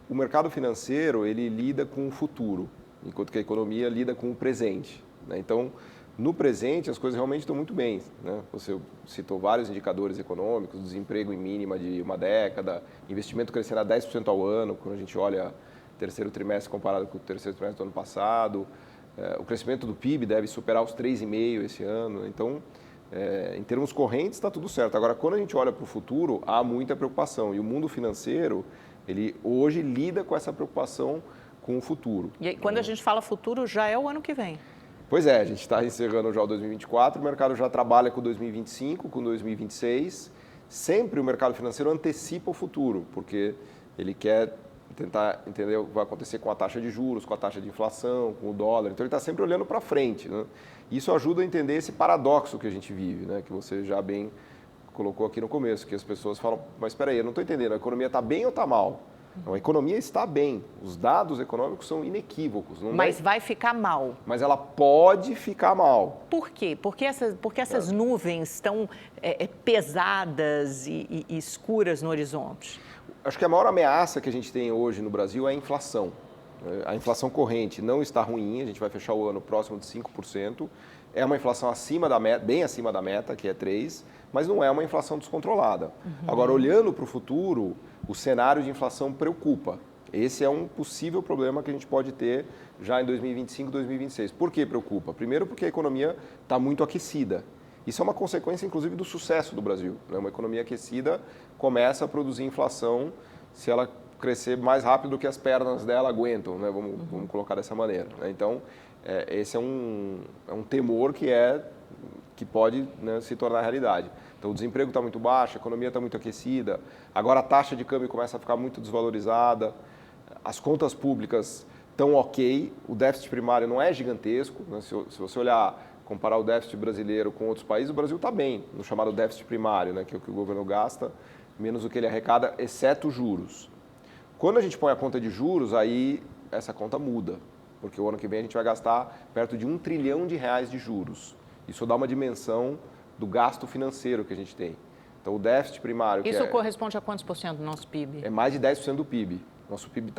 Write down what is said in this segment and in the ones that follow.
o mercado financeiro, ele lida com o futuro, enquanto que a economia lida com o presente, né? Então, no presente, as coisas realmente estão muito bem, né? Você citou vários indicadores econômicos, desemprego em mínima de uma década, investimento crescendo a 10% ao ano, quando a gente olha o terceiro trimestre comparado com o terceiro trimestre do ano passado. O crescimento do PIB deve superar os 3,5% esse ano. Então, em termos correntes, está tudo certo. Agora, quando a gente olha para o futuro, há muita preocupação. E o mundo financeiro, ele hoje lida com essa preocupação com o futuro. E aí, quando a gente fala futuro, já é o ano que vem. Pois é, a gente está encerrando já o 2024, o mercado já trabalha com 2025, com 2026. Sempre o mercado financeiro antecipa o futuro, porque ele quer tentar entender o que vai acontecer com a taxa de juros, com a taxa de inflação, com o dólar. Então, ele está sempre olhando para frente, né? Isso ajuda a entender esse paradoxo que a gente vive, né? Que você já bem colocou aqui no começo, que as pessoas falam, mas espera aí, eu não estou entendendo, a economia está bem ou está mal? Não, a economia está bem, os dados econômicos são inequívocos. Mas vai ficar mal. Mas ela pode ficar mal. Por quê? Porque essas nuvens estão pesadas e escuras no horizonte. Acho que a maior ameaça que a gente tem hoje no Brasil é a inflação. A inflação corrente não está ruim, a gente vai fechar o ano próximo de 5%. É uma inflação acima da meta, bem acima da meta, que é 3%, mas não é uma inflação descontrolada. Agora, olhando para o futuro, o cenário de inflação preocupa. Esse é um possível problema que a gente pode ter já em 2025, 2026. Por que preocupa? Primeiro, porque a economia está muito aquecida. Isso é uma consequência, inclusive, do sucesso do Brasil, né? Uma economia aquecida começa a produzir inflação se ela crescer mais rápido do que as pernas dela aguentam, né? Vamos colocar dessa maneira, né? Então, esse é um temor que pode, né, se tornar realidade. Então, o desemprego está muito baixo, a economia está muito aquecida, agora a taxa de câmbio começa a ficar muito desvalorizada, as contas públicas estão ok, o déficit primário não é gigantesco, né? Se você olhar, comparar o déficit brasileiro com outros países, o Brasil está bem no chamado déficit primário, né, que é o que o governo gasta, menos o que ele arrecada, exceto juros. Quando a gente põe a conta de juros, aí essa conta muda, porque o ano que vem a gente vai gastar perto de R$ 1 trilhão de juros. Isso dá uma dimensão do gasto financeiro que a gente tem. Então, o déficit primário... Isso corresponde a quantos por cento do nosso PIB? É mais de 10% do PIB. Nosso PIB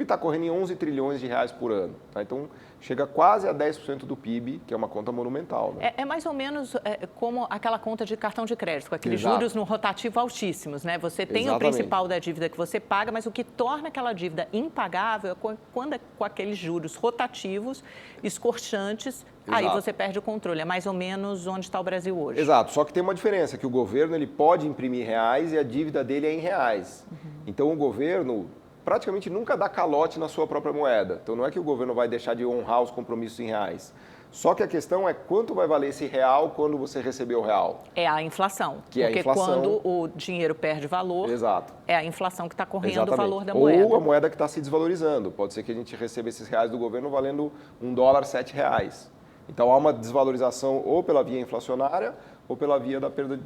está correndo em 11 trilhões de reais por ano. Tá? Então, chega quase a 10% do PIB, que é uma conta monumental. Né? É mais ou menos como aquela conta de cartão de crédito, com aqueles Exato. juros no rotativo altíssimos, né? Você tem Exatamente. o principal da dívida que você paga, mas o que torna aquela dívida impagável é quando é com aqueles juros rotativos, escorchantes, aí você perde o controle. É mais ou menos onde está o Brasil hoje. Exato, só que tem uma diferença, que o governo ele pode imprimir reais e a dívida dele é em reais. Então, o governo praticamente nunca dá calote na sua própria moeda. Então, não é que o governo vai deixar de honrar os compromissos em reais. Só que a questão é quanto vai valer esse real quando você receber o real. É a inflação. Que é a inflação. Quando o dinheiro perde valor, Exato. é a inflação que está correndo Exatamente. o valor da moeda. Ou a moeda que está se desvalorizando. Pode ser que a gente receba esses reais do governo valendo $1, R$7. Então, há uma desvalorização ou pela via inflacionária ou pela via da perda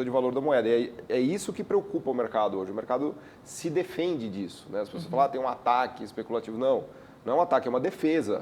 de valor da moeda. E é isso que preocupa o mercado hoje. O mercado se defende disso, né? As pessoas falam, tem um ataque especulativo. Não é um ataque, é uma defesa.